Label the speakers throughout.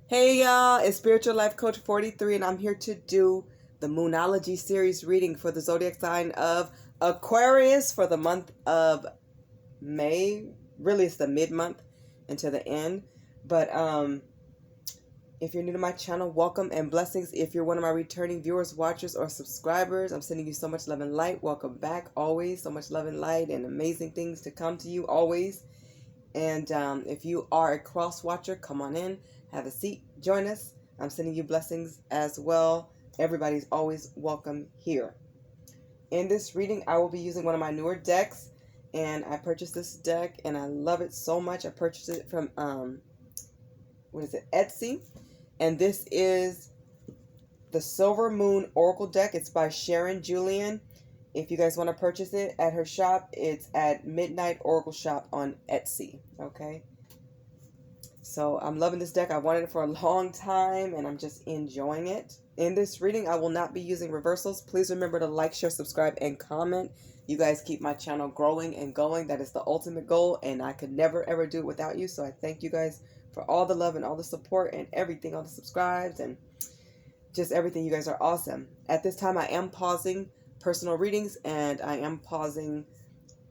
Speaker 1: Hey y'all, it's Spiritual Life Coach 43 and I'm here to do the Moonology series reading for the zodiac sign of Aquarius for the month of May. Really, it's the mid-month until the end. But if you're new to my channel, welcome and blessings. If you're one of my returning viewers, watchers, or subscribers, I'm sending you so much love and light. Welcome back always. So much love and light and amazing things to come to you always. And if you are a cross watcher, come on in, have a seat, join us. I'm sending you blessings as well. Everybody's always welcome here. In this reading, I will be using one of my newer decks, and I purchased this deck, and I love it so much. I purchased it from, Etsy, and this is the Silver Moon Oracle deck. It's by Sharon Julian. If you guys want to purchase it at her shop, it's at Midnight Oracle Shop on Etsy, okay? So I'm loving this deck. I wanted it for a long time, and I'm just enjoying it. In this reading, I will not be using reversals. Please remember to like, share, subscribe, and comment. You guys keep my channel growing and going. That is the ultimate goal, and I could never, ever do it without you. So I thank you guys for all the love and all the support and everything, all the subscribes, and just everything. You guys are awesome. At this time, I am pausing personal readings, and I am pausing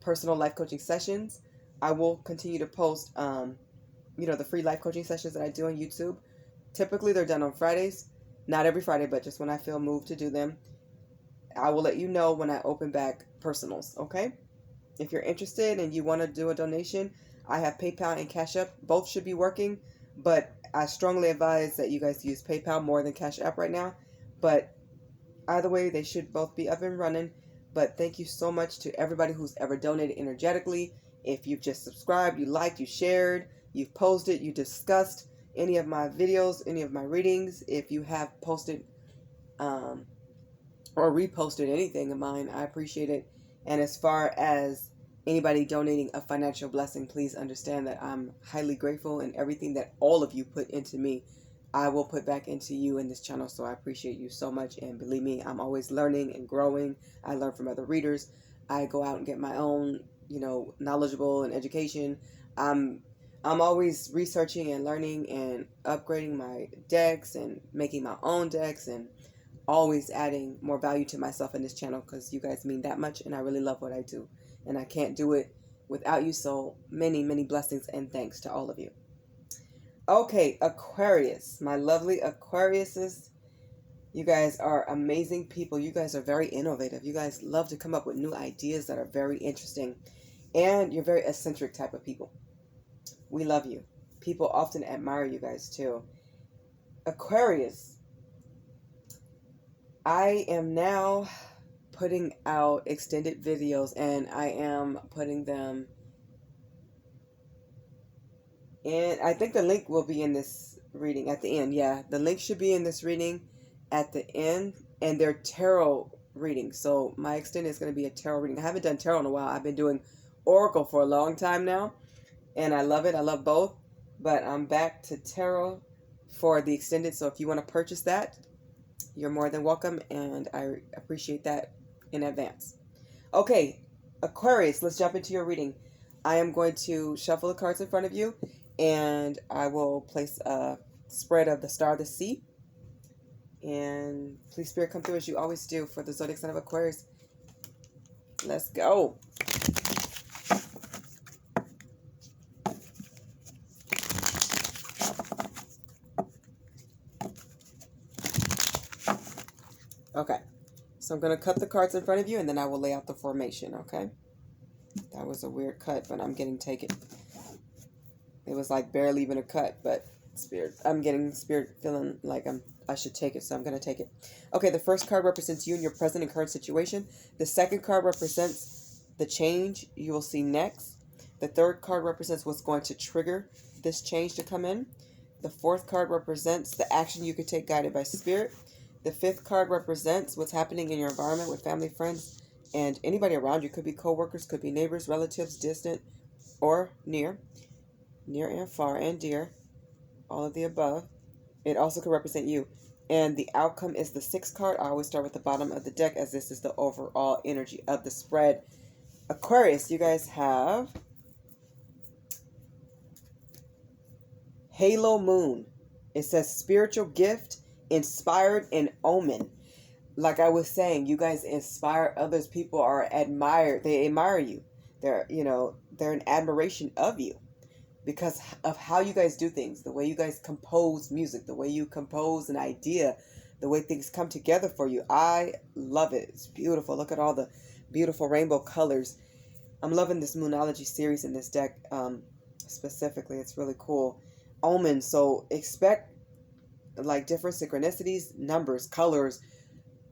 Speaker 1: personal life coaching sessions. I will continue to post, the free life coaching sessions that I do on YouTube. Typically, they're done on Fridays. Not every Friday, but just when I feel moved to do them. I will let you know when I open back personals, okay? If you're interested and you want to do a donation, I have PayPal and Cash App. Both should be working, but I strongly advise that you guys use PayPal more than Cash App right now. But either way, they should both be up and running. But thank you so much to everybody who's ever donated energetically. If you've just subscribed, you liked, you shared, you've posted, you discussed any of my videos, any of my readings. If you have posted or reposted anything of mine, I appreciate it. And as far as anybody donating a financial blessing, please understand that I'm highly grateful, and everything that all of you put into me, I will put back into you in this channel. So I appreciate you so much. And believe me, I'm always learning and growing. I learn from other readers. I go out and get my own, knowledgeable and education. I'm always researching and learning and upgrading my decks and making my own decks, and always adding more value to myself in this channel, because you guys mean that much, and I really love what I do. And I can't do it without you. So many, many blessings and thanks to all of you. Okay, Aquarius, my lovely Aquariuses, you guys are amazing people. You guys are very innovative. You guys love to come up with new ideas that are very interesting. And you're very eccentric type of people. We love you. People often admire you guys too. Aquarius, I am now putting out extended videos, and I am putting them in. I think the link will be in this reading at the end. Yeah, the link should be in this reading at the end, and they're tarot readings. So my extended is going to be a tarot reading. I haven't done tarot in a while. I've been doing Oracle for a long time now, and I love it. I love both, but I'm back to tarot for the extended. So if you want to purchase that, you're more than welcome, and I appreciate that in advance. Okay, Aquarius, let's jump into your reading. I am going to shuffle the cards in front of you, and I will place a spread of the Star of the Sea. And please, Spirit, come through as you always do for the zodiac sign of Aquarius. Let's go. Okay, so I'm going to cut the cards in front of you, and then I will lay out the formation, okay? That was a weird cut, but I'm getting take it. It was like barely even a cut, but Spirit, I'm getting Spirit feeling like I should take it, so I'm going to take it. Okay, the first card represents you in your present and current situation. The second card represents the change you will see next. The third card represents what's going to trigger this change to come in. The fourth card represents the action you could take guided by Spirit. The fifth card represents what's happening in your environment with family, friends, and anybody around you. Could be co-workers, could be neighbors, relatives, distant or near and far and dear, all of the above. It also could represent you. And the outcome is the sixth card. I always start with the bottom of the deck, as this is the overall energy of the spread. Aquarius, you guys have Halo Moon. It says spiritual gift, inspired, and omen. Like I was saying, you guys inspire others. People are admired. They admire you. They're in admiration of you because of how you guys do things, the way you guys compose music, the way you compose an idea, the way things come together for you. I love it. It's beautiful. Look at all the beautiful rainbow colors. I'm loving this Moonology series in this deck specifically. It's really cool. Omens. So expect like different synchronicities, numbers, colors,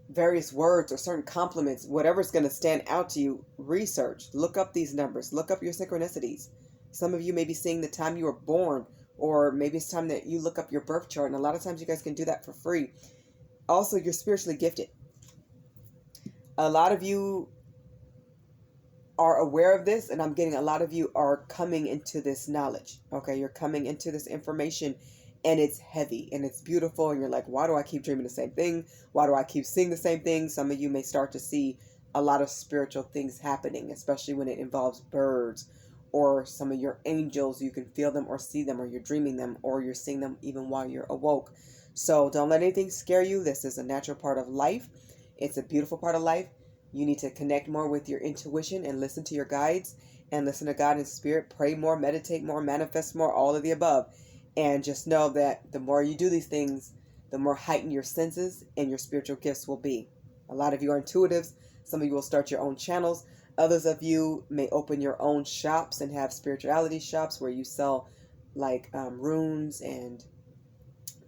Speaker 1: various words or certain compliments, whatever's going to stand out to you. Research, look up these numbers, look up your synchronicities. Some of you may be seeing the time you were born, or maybe it's time that you look up your birth chart, and a lot of times you guys can do that for free. Also, you're spiritually gifted. A lot of you are aware of this, and I'm getting a lot of you are coming into this knowledge. Okay, you're coming into this information, and it's heavy and it's beautiful, and you're like, why do I keep dreaming the same thing? Why do I keep seeing the same thing? Some of you may start to see a lot of spiritual things happening, especially when it involves birds or some of your angels. You can feel them or see them, or you're dreaming them, or you're seeing them even while you're awoke. So don't let anything scare you. This is a natural part of life. It's a beautiful part of life. You need to connect more with your intuition and listen to your guides and listen to God in spirit. Pray more, meditate more, manifest more, all of the above. And just know that the more you do these things, the more heightened your senses and your spiritual gifts will be. A lot of you are intuitives. Some of you will start your own channels. Others of you may open your own shops and have spirituality shops where you sell like runes and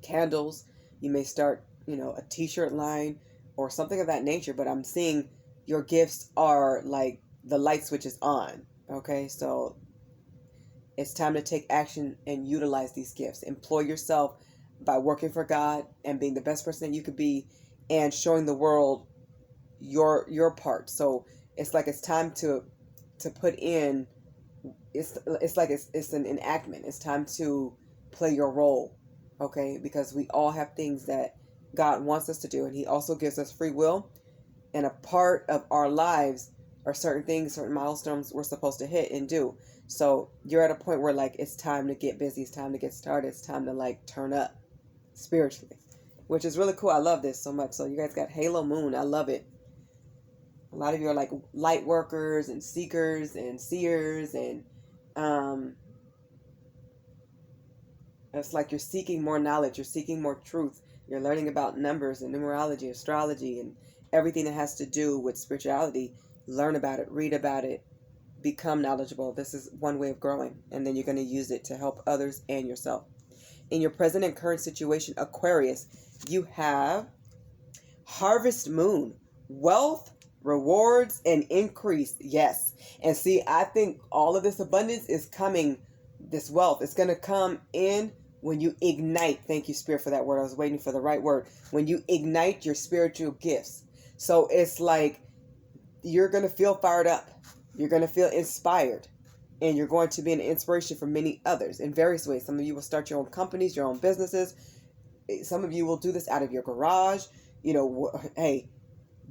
Speaker 1: candles. You may start, a t-shirt line or something of that nature. But I'm seeing your gifts are like the light switch is on. Okay, so it's time to take action and utilize these gifts. Employ yourself by working for God and being the best person that you could be, and showing the world your part. So it's like it's time to put in. It's like it's an enactment. It's time to play your role, okay? Because we all have things that God wants us to do, and He also gives us free will. And a part of our lives are certain things, certain milestones we're supposed to hit and do. So you're at a point where like it's time to get busy, it's time to get started, it's time to like turn up spiritually, which is really cool. I love this so much. So you guys got Halo Moon. I love it. A lot of you are like light workers and seekers and seers, and it's like you're seeking more knowledge, you're seeking more truth, you're learning about numbers and numerology, astrology, and everything that has to do with spirituality. Learn about it, read about it, become knowledgeable. This is one way of growing, and then you're going to use it to help others and yourself. In your present and current situation, Aquarius, you have Harvest Moon, wealth, rewards, and increase. Yes. And see, I think all of this abundance is coming, this wealth, it's going to come in when you ignite. Thank you, Spirit, for that word. I was waiting for the right word. When you ignite your spiritual gifts. So it's like you're going to feel fired up. You're going to feel inspired. And you're going to be an inspiration for many others in various ways. Some of you will start your own companies, your own businesses. Some of you will do this out of your garage. Hey,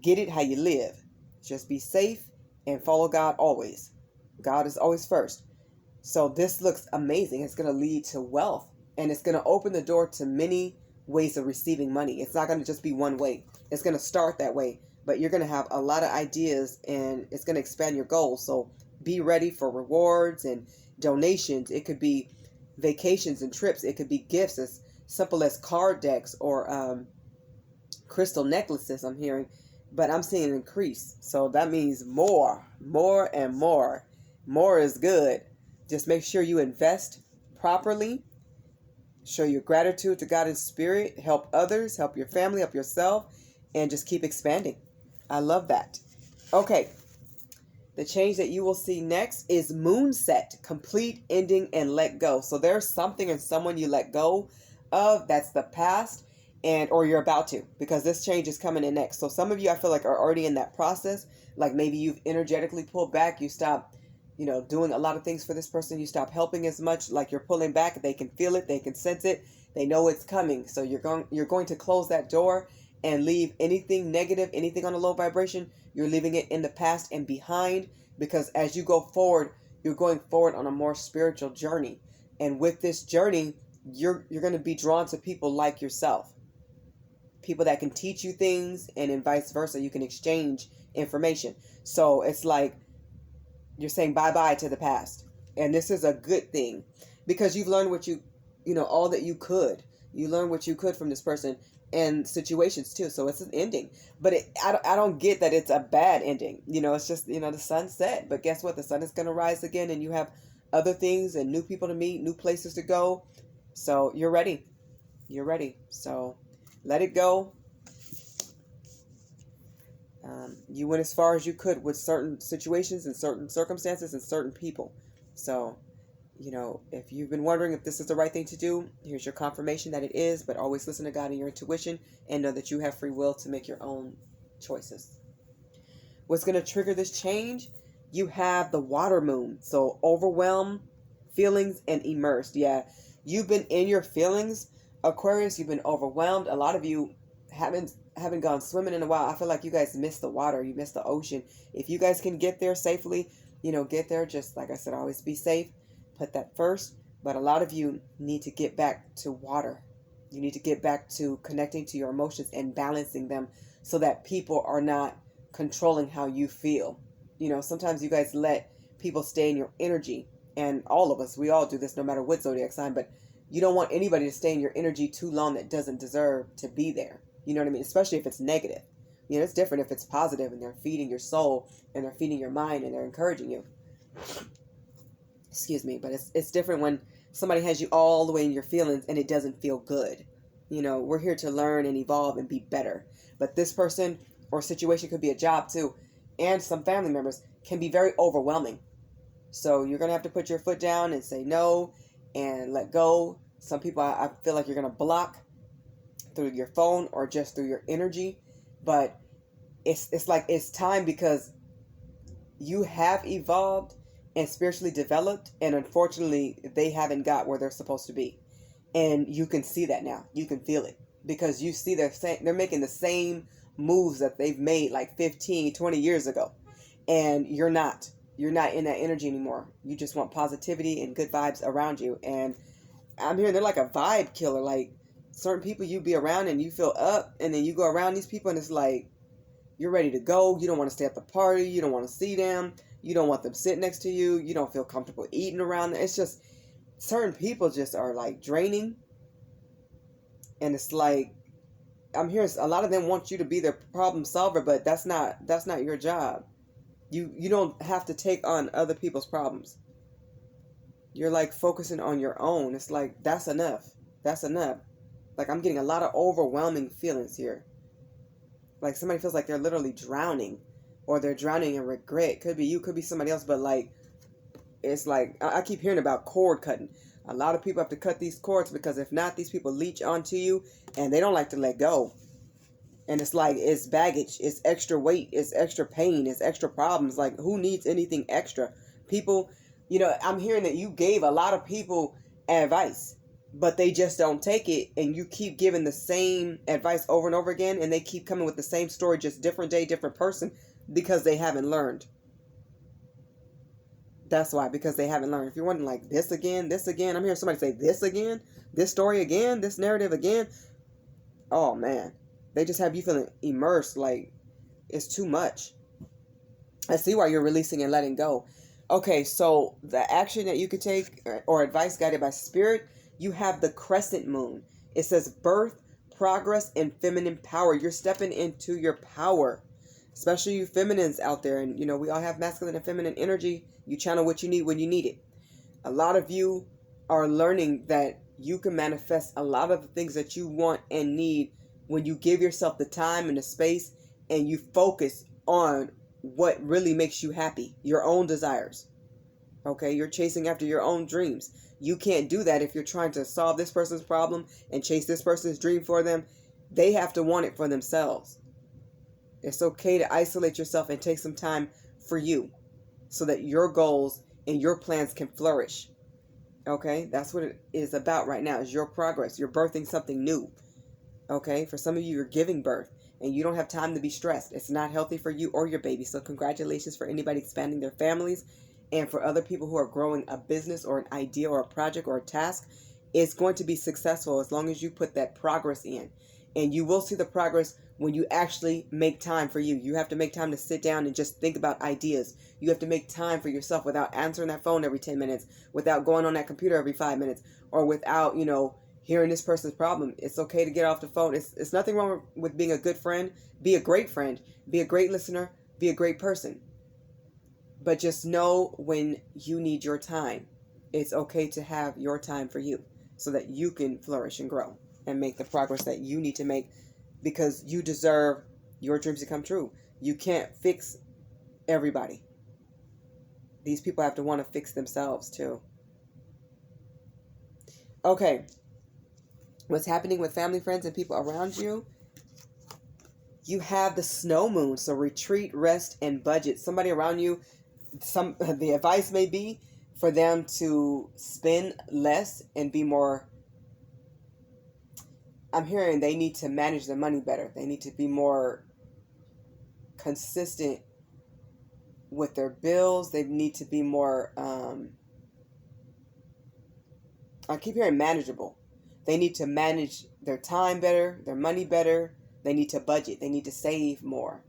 Speaker 1: get it how you live. Just be safe and follow God always. God is always first. So this looks amazing. It's going to lead to wealth. And it's going to open the door to many ways of receiving money. It's not going to just be one way. It's going to start that way. But you're going to have a lot of ideas, and it's going to expand your goals. So be ready for rewards and donations. It could be vacations and trips. It could be gifts as simple as card decks or crystal necklaces, I'm hearing. But I'm seeing an increase. So that means more and more. More is good. Just make sure you invest properly. Show your gratitude to God in spirit. Help others. Help your family. Help yourself. And just keep expanding. I love that. Okay. The change that you will see next is Moonset. Complete, ending, and let go. So there's something and someone you let go of. That's the past. Or you're about to, because this change is coming in next. So some of you, I feel like, are already in that process. Like maybe you've energetically pulled back. You stop, doing a lot of things for this person. You stop helping as much. Like you're pulling back. They can feel it. They can sense it. They know it's coming. So you're going to close that door and leave anything negative, anything on a low vibration. You're leaving it in the past and behind, because as you go forward, you're going forward on a more spiritual journey. And with this journey, you're going to be drawn to people like yourself, people that can teach you things, and vice versa. You can exchange information. So it's like you're saying bye-bye to the past. And this is a good thing because you've learned what all that you could. You learned what you could from this person and situations too. So it's an ending. But I don't get that it's a bad ending. It's just, the sun set. But guess what? The sun is going to rise again, and you have other things and new people to meet, new places to go. So you're ready. You're ready. So let it go. You went as far as you could with certain situations and certain circumstances and certain people. So, if you've been wondering if this is the right thing to do, here's your confirmation that it is. But always listen to God and your intuition, and know that you have free will to make your own choices. What's going to trigger this change? You have the water moon. So overwhelmed, feelings, and immersed. Yeah, you've been in your feelings, Aquarius. You've been overwhelmed. A lot of you haven't gone swimming in a while. I feel like you guys miss the water. You miss the ocean. If you guys can get there safely, get there. Just like I said, always be safe. Put that first. But a lot of you need to get back to water. You need to get back to connecting to your emotions and balancing them so that people are not controlling how you feel. Sometimes you guys let people stay in your energy. And all of us, we all do this no matter what zodiac sign. But you don't want anybody to stay in your energy too long that doesn't deserve to be there. You know what I mean? Especially if it's negative. It's different if it's positive and they're feeding your soul and they're feeding your mind and they're encouraging you. Excuse me, but it's different when somebody has you all the way in your feelings and it doesn't feel good. We're here to learn and evolve and be better. But this person or situation could be a job too, and some family members can be very overwhelming. So you're going to have to put your foot down and say no and let go. Some people, I feel like you're going to block through your phone or just through your energy. But it's like it's time because you have evolved and spiritually developed, and unfortunately they haven't got where they're supposed to be. And you can see that now. You can feel it because you see they're making the same moves that they've made like 15, 20 years ago. And you're not in that energy anymore. You just want positivity and good vibes around you. And I'm hearing they're like a vibe killer. Like certain people you be around and you feel up, and then you go around these people and it's like you're ready to go. You don't want to stay at the party. You don't want to see them. You don't want them sitting next to you. You don't feel comfortable eating around them. It's just certain people just are like draining. And it's like I'm hearing a lot of them want you to be their problem solver, but that's not your job. You don't have to take on other people's problems. You're like focusing on your own. It's like that's enough. That's enough. Like I'm getting a lot of overwhelming feelings here. Like somebody feels like they're literally drowning, or they're drowning in regret. Could be you, could be somebody else, but like it's like I keep hearing about cord cutting. A lot of people have to cut these cords because if not, these people leech onto you and they don't like to let go. And it's like it's baggage, it's extra weight, it's extra pain, it's extra problems. Like who needs anything extra? People, I'm hearing that you gave a lot of people advice, but they just don't take it, and you keep giving the same advice over and over again, and they keep coming with the same story, just different day, different person, because they haven't learned. That's why, because they haven't learned. If you're wondering like this again, I'm hearing somebody say this again, this story again, this narrative again. Oh man, they just have you feeling immersed, like it's too much. I see why you're releasing and letting go. Okay, so the action that you could take or advice guided by spirit, you have the crescent moon. It says birth, progress, and feminine power. You're stepping into your power, especially you feminines out there. And, we all have masculine and feminine energy. You channel what you need when you need it. A lot of you are learning that you can manifest a lot of the things that you want and need when you give yourself the time and the space and you focus on what really makes you happy, your own desires. Okay, you're chasing after your own dreams. You can't do that if you're trying to solve this person's problem and chase this person's dream for them. They have to want it for themselves. It's okay to isolate yourself and take some time for you so that your goals and your plans can flourish. Okay, that's what it is about right now, is your progress. You're birthing something new. Okay, for some of you, you're giving birth and you don't have time to be stressed. It's not healthy for you or your baby. So congratulations for anybody expanding their families, and for other people who are growing a business or an idea or a project or a task. It's going to be successful as long as you put that progress in. And you will see the progress when you actually make time for you. You have to make time to sit down and just think about ideas. You have to make time for yourself without answering that phone every 10 minutes, without going on that computer every 5 minutes, or without, hearing this person's problem. It's okay to get off the phone. It's nothing wrong with being a good friend. Be a great friend. Be a great listener. Be a great person. But just know when you need your time. It's okay to have your time for you so that you can flourish and grow and make the progress that you need to make, because you deserve your dreams to come true. You can't fix everybody. These people have to want to fix themselves too. Okay. What's happening with family, friends, and people around you? You have the snow moon. So retreat, rest, and budget. Somebody around you, the advice may be for them to spend less and be more. I'm hearing they need to manage their money better. They need to be more consistent with their bills. They need to be more, I keep hearing manageable. They need to manage their time better, their money better. They need to budget. They need to save more.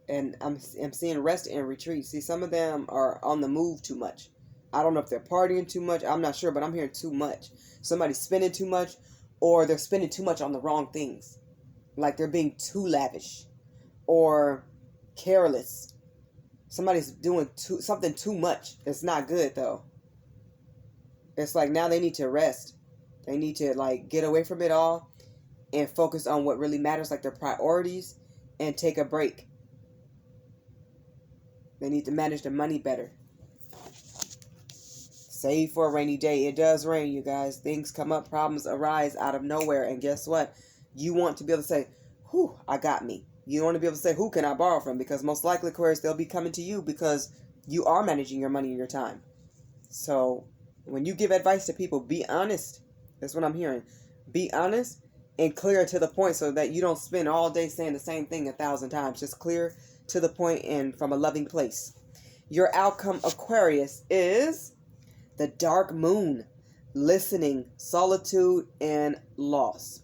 Speaker 1: And I'm seeing rest and retreat. See, some of them are on the move too much. I don't know if they're partying too much. I'm not sure, but I'm hearing too much. Somebody's spending too much, or they're spending too much on the wrong things. Like they're being too lavish or careless. Somebody's doing something too much. It's not good, though. It's like now they need to rest. They need to get away from it all and focus on what really matters, like their priorities, and take a break. They need to manage their money better. Save for a rainy day. It does rain, you guys. Things come up, problems arise out of nowhere. And guess what? You want to be able to say, whew, I got me. You want to be able to say, who can I borrow from? Because most likely, Aquarius, they'll be coming to you because you are managing your money and your time. So when you give advice to people, be honest. That's what I'm hearing. Be honest and clear to the point so that you don't spend all day saying the same thing 1,000 times. Just clear to the point and from a loving place. Your outcome, Aquarius, is the dark moon, listening, solitude, and loss.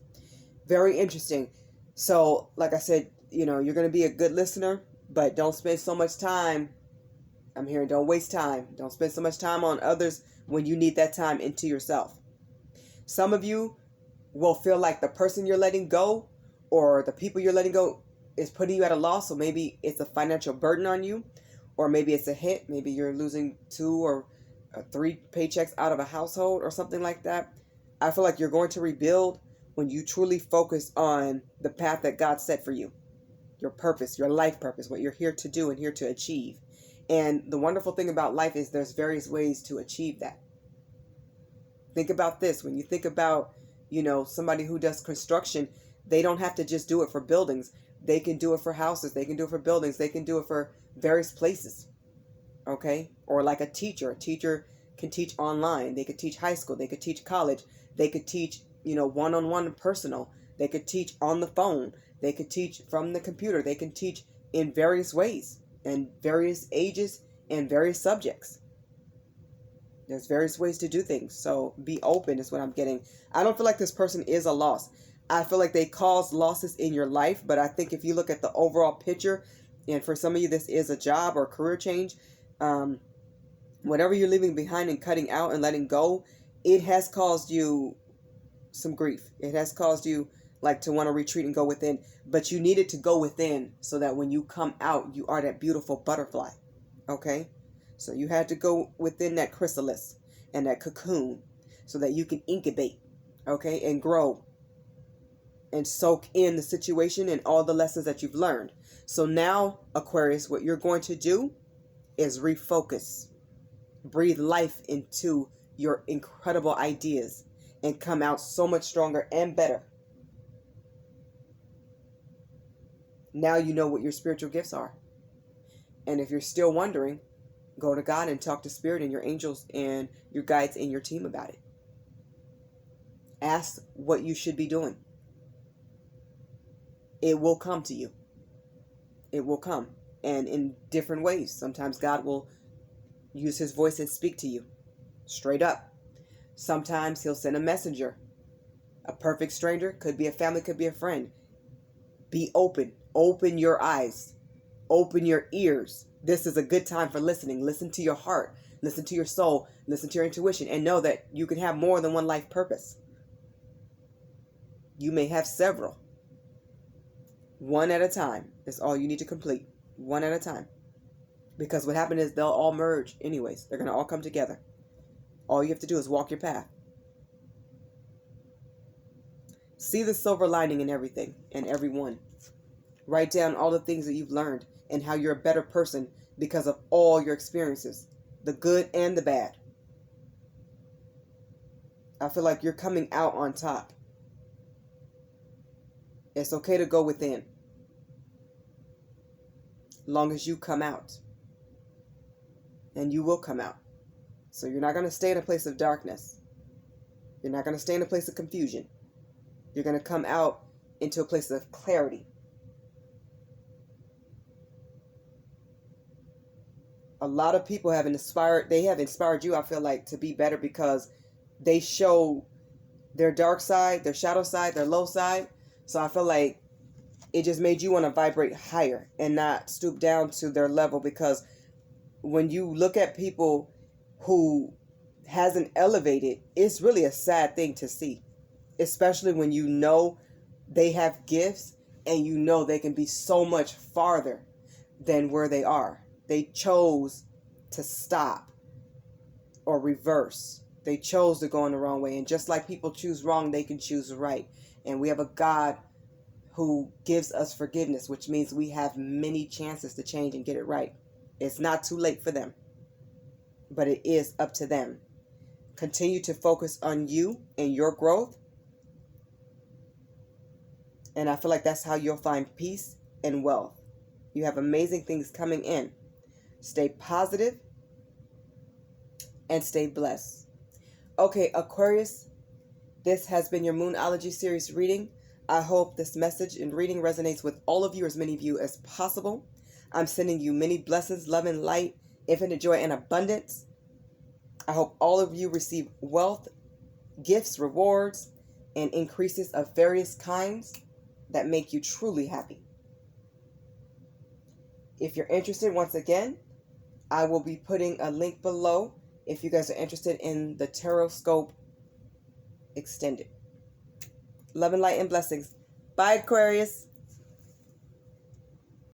Speaker 1: Very interesting. So, like I said, you're going to be a good listener, but don't spend so much time. I'm hearing don't waste time. Don't spend so much time on others when you need that time into yourself. Some of you will feel like the person you're letting go or the people you're letting go is putting you at a loss. So maybe it's a financial burden on you, or maybe it's a hit. Maybe you're losing 2 or 3 paychecks out of a household or something like that. I feel like you're going to rebuild when you truly focus on the path that God set for you, your purpose, your life purpose, what you're here to do and here to achieve. And the wonderful thing about life is there's various ways to achieve that. Think about this. When you think about, somebody who does construction, they don't have to just do it for buildings. They can do it for houses. They can do it for buildings. They can do it for various places. Okay? Or like a teacher. A teacher can teach online. They could teach high school. They could teach college. They could teach, one-on-one personal. They could teach on the phone. They could teach from the computer. They can teach in various ways and various ages and various subjects. There's various ways to do things. So be open is what I'm getting. I don't feel like this person is a loss. I feel like they cause losses in your life. But I think if you look at the overall picture, and for some of you this is a job or career change, whatever you're leaving behind and cutting out and letting go, it has caused you some grief. It has caused you to want to retreat and go within. But you needed to go within so that when you come out, you are that beautiful butterfly. Okay? So you had to go within that chrysalis and that cocoon so that you can incubate, okay, and grow and soak in the situation and all the lessons that you've learned. So now, Aquarius, what you're going to do is refocus, breathe life into your incredible ideas and come out so much stronger and better. Now you know what your spiritual gifts are. And if you're still wondering, go to God and talk to Spirit and your angels and your guides and your team about it. Ask what you should be doing. It will come to you. It will come. And in different ways. Sometimes God will use his voice and speak to you. Straight up. Sometimes he'll send a messenger. A perfect stranger, could be a family, could be a friend. Be open. Open your eyes. Open your ears. This is a good time for listening. Listen to your heart. Listen to your soul. Listen to your intuition. And know that you can have more than one life purpose. You may have several. One at a time is all you need to complete. One at a time. Because what happened is they'll all merge anyways. They're going to all come together. All you have to do is walk your path. See the silver lining in everything and everyone. Write down all the things that you've learned and how you're a better person because of all your experiences, the good and the bad. I feel like you're coming out on top. It's okay to go within. Long as you come out. And you will come out. So you're not going to stay in a place of darkness. You're not going to stay in a place of confusion. You're going to come out into a place of clarity. A lot of people have inspired you, I feel like, to be better because they show their dark side, their shadow side, their low side. So I feel like it just made you want to vibrate higher and not stoop down to their level, because when you look at people who hasn't elevated, it's really a sad thing to see, especially when you know they have gifts and you know they can be so much farther than where they are. They chose to stop or reverse. They chose to go in the wrong way. And just like people choose wrong, they can choose right. And we have a God who gives us forgiveness, which means we have many chances to change and get it right. It's not too late for them, but it is up to them. Continue to focus on you and your growth. And I feel like that's how you'll find peace and wealth. You have amazing things coming in. Stay positive and stay blessed. Okay, Aquarius, this has been your Moonology series reading. I hope this message and reading resonates with all of you, as many of you as possible. I'm sending you many blessings, love, and light, infinite joy, and abundance. I hope all of you receive wealth, gifts, rewards, and increases of various kinds that make you truly happy. If you're interested, once again, I will be putting a link below if you guys are interested in the Tarotscope Extended. Love and light and blessings. Bye, Aquarius.